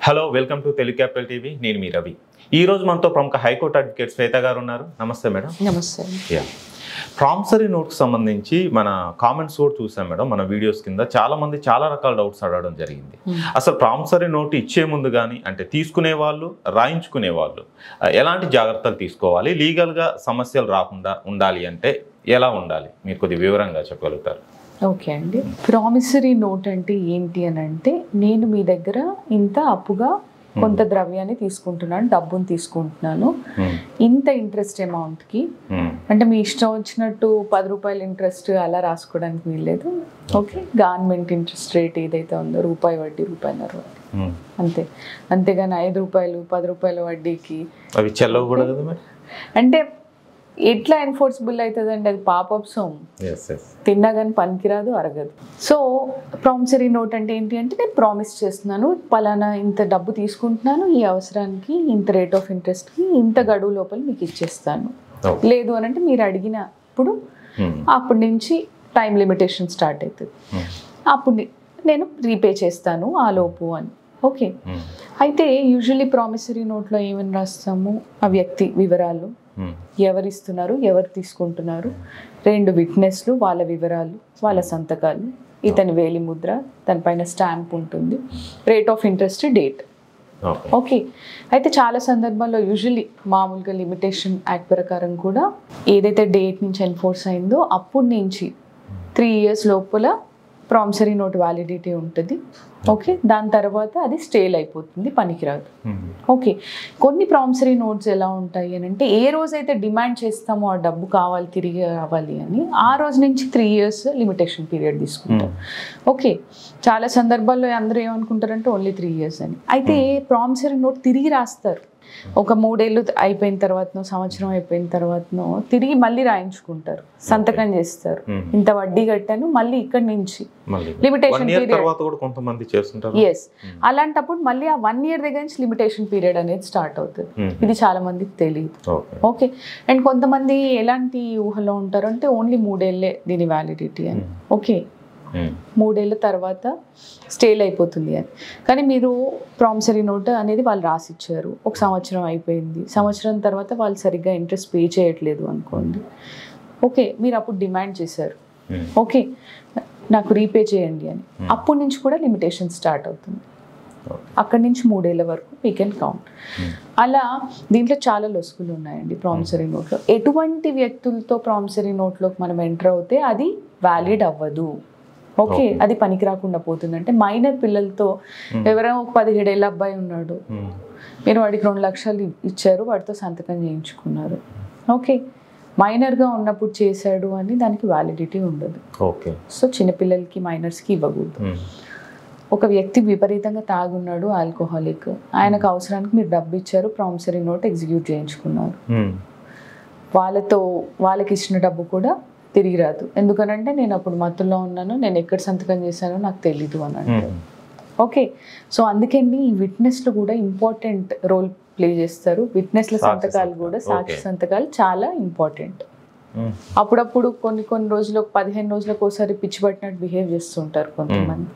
hello welcome to Telugu capital TV నేను మీ రవి ఈ రోజు మనతో ప్రముఖ హైకోర్టు అడ్వకేట్ శ్వేత గారు ఉన్నారు నమస్తే మేడం నమస్తే ప్రామిసరీ నోట్కి సంబంధించి మన కామెంట్స్ కూడా చూసాం మేడం మన వీడియోస్ కింద చాలా మంది చాలా రకాల డౌట్స్ అడగడం జరిగింది అసలు ప్రామిసరీ నోట్ ఇచ్చే ముందు కానీ అంటే తీసుకునే వాళ్ళు రాయించుకునే వాళ్ళు ఎలాంటి జాగ్రత్తలు తీసుకోవాలి లీగల్గా సమస్యలు రాకుండా ఉండాలి అంటే ఎలా ఉండాలి మీరు కొద్దిగా వివరంగా చెప్పగలుగుతారు ఓకే అండి ప్రామిసరీ నోట్ అంటే ఏంటి అని అంటే నేను మీ దగ్గర ఇంత అప్పుగా కొంత ద్రవ్యాన్ని తీసుకుంటున్నాను డబ్బును తీసుకుంటున్నాను ఇంత ఇంట్రెస్ట్ అమౌంట్కి అంటే మీ ఇష్టం వచ్చినట్టు 10 రూపాయల ఇంట్రెస్ట్ అలా రాసుకోవడానికి వీల్లేదు ఓకే గవర్నమెంట్ ఇంట్రెస్ట్ రేట్ ఏదైతే ఉందో రూపాయి వడ్డీ రూపాయన్నర వడ్డీ అంతే అంతేగాని 5 రూపాయలు 10 రూపాయల వడ్డీకి అవి చెల్లవకూడదు అంటే ఎట్లా ఎన్ఫోర్సబుల్ అవుతుందండి అది పాపప్ సోమ్ తిన్నా కానీ పనికిరాదు అరగదు సో ప్రామిసరీ నోట్ అంటే ఏంటి అంటే నేను ప్రామిస్ చేస్తున్నాను పలానా ఇంత డబ్బు తీసుకుంటున్నాను ఈ అవసరానికి ఇంత రేట్ ఆఫ్ ఇంట్రెస్ట్కి ఇంత గడువు లోపల మీకు ఇచ్చేస్తాను లేదు అని అంటే మీరు అడిగినప్పుడు అప్పటి నుంచి టైం లిమిటేషన్ స్టార్ట్ అవుతుంది అప్పుడు నేను రీపే చేస్తాను ఆ లోపు అని ఓకే అయితే యూజువల్లీ ప్రామిసరీ నోట్లో ఏమని రాస్తాము ఆ వ్యక్తి వివరాలు ఎవరు ఇస్తున్నారు ఎవరు తీసుకుంటున్నారు 2 విట్నెస్లు వాళ్ళ వివరాలు వాళ్ళ సంతకాలు ఇతని వేలి ముద్ర దానిపైన స్టాంప్ ఉంటుంది rate of interest date okay అయితే చాలా సందర్భాల్లో యూజువల్లీ మామూలుగా లిమిటేషన్ యాక్ట్ ప్రకారం కూడా ఏదైతే డేట్ నుంచి ఎన్ఫోర్స్ అయిందో అప్పటి నుంచి 3 years లోపల ప్రామిసరీ నోట్ వ్యాలిడిటీ ఉంటుంది ఓకే దాని తర్వాత అది స్టేల్ అయిపోతుంది పనికిరాదు ఓకే కొన్ని ప్రామిసరీ నోట్స్ ఎలా ఉంటాయి అని అంటే ఏ రోజైతే డిమాండ్ చేస్తామో ఆ డబ్బు కావాలి తిరిగి రావాలి అని ఆ రోజు నుంచి 3 years లిమిటేషన్ పీరియడ్ తీసుకుంటాం ఓకే చాలా సందర్భాల్లో అందరూ ఏమనుకుంటారంటే ఓన్లీ 3 years అని అయితే ప్రామిసరీ నోట్ తిరిగి రాస్తారు ఒక 3 ఏళ్ళు అయిపోయిన తర్వాతనో సంవత్సరం అయిపోయిన తర్వాతనో తిరిగి మళ్ళీ రాయించుకుంటారు సంతకం చేస్తారు ఇంత వడ్డీ కట్టాను మళ్ళీ ఇక్కడి నుంచి లిమిటేషన్ పీరియడ్ ఎస్ అలాంటప్పుడు మళ్ళీ ఆ 1 year దగ్గర నుంచి లిమిటేషన్ పీరియడ్ అనేది స్టార్ట్ అవుతుంది ఇది చాలా మందికి తెలియదు ఓకే అండ్ కొంతమంది ఎలాంటి ఊహలో ఉంటారు అంటే ఓన్లీ 3 ఏళ్ళే దీని వ్యాలిడిటీ అని ఓకే 3 ఏళ్ళ తర్వాత స్టేల్ అయిపోతుంది అని కానీ మీరు ప్రామిసరీ నోట్ అనేది వాళ్ళు రాసిచ్చారు ఒక సంవత్సరం అయిపోయింది సంవత్సరం తర్వాత వాళ్ళు సరిగ్గా ఇంట్రెస్ట్ పే చేయట్లేదు అనుకోండి ఓకే మీరు అప్పుడు డిమాండ్ చేశారు ఓకే నాకు రీపే చేయండి అని అప్పటి నుంచి కూడా లిమిటేషన్ స్టార్ట్ అవుతుంది అక్కడి నుంచి 3 ఏళ్ళ వరకు వీ కెన్ కౌంట్ అలా దీంట్లో చాలా లొసుగులు ఉన్నాయండి ప్రామిసరీ నోట్లో ఎటువంటి వ్యక్తులతో ప్రామిసరీ నోట్లోకి మనం ఎంటర్ అవుతే అది వ్యాలిడ్ అవ్వదు ఓకే అది పనికి రాకుండా పోతుంది అంటే మైనర్ పిల్లలతో ఎవరైనా ఒక 17 ఏళ్ళ అబ్బాయి ఉన్నాడు మీరు వాడికి 2 లక్షలు ఇచ్చారు వాడితో సంతకం చేయించుకున్నారు ఓకే మైనర్గా ఉన్నప్పుడు చేశాడు అని దానికి వ్యాలిడిటీ ఉండదు ఓకే సో చిన్నపిల్లలకి మైనర్స్కి ఇవ్వకూడదు ఒక వ్యక్తి విపరీతంగా తాగున్నాడు ఆల్కహాలిక్ ఆయనకు అవసరానికి మీరు డబ్బు ఇచ్చారు ప్రామిసరీ నోట్ ఎగ్జిక్యూట్ చేయించుకున్నారు వాళ్ళకి ఇచ్చిన డబ్బు కూడా తిరిగి రాదు ఎందుకనంటే నేను అప్పుడు మత్తులో ఉన్నాను నేను ఎక్కడ సంతకం చేశానో నాకు తెలీదు అని అంటే ఓకే సో అందుకని ఈ విట్నెస్లు కూడా ఇంపార్టెంట్ రోల్ ప్లే చేస్తారు విట్నెస్ల సంతకాలు కూడా సాక్షి సంతకాలు చాలా ఇంపార్టెంట్ అప్పుడప్పుడు కొన్ని రోజులు 15 రోజులకు ఒకసారి పిచ్చి పట్టినట్టు బిహేవ్ చేస్తుంటారు కొంతమంది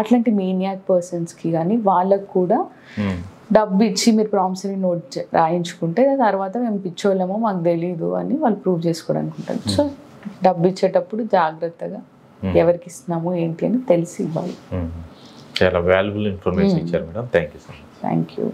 అట్లాంటి మీనియాక్ పర్సన్స్కి కానీ వాళ్ళకు కూడా డబ్బు ఇచ్చి మీరు ప్రామిసరీ నోట్ రాయించుకుంటే తర్వాత మేము పిచ్చోళ్ళమో మాకు తెలీదు అని వాళ్ళు ప్రూవ్ చేసుకోవడానికి ఉంటారు సో డబ్బు ఇచ్చేటప్పుడు జాగ్రత్తగా ఎవరికి ఇస్తున్నాము ఏంటి అని తెలిసి ఇవ్వాలి చాలా వాల్యుబుల్ ఇన్ఫర్మేషన్ ఇచ్చారు madam thank you so much thank you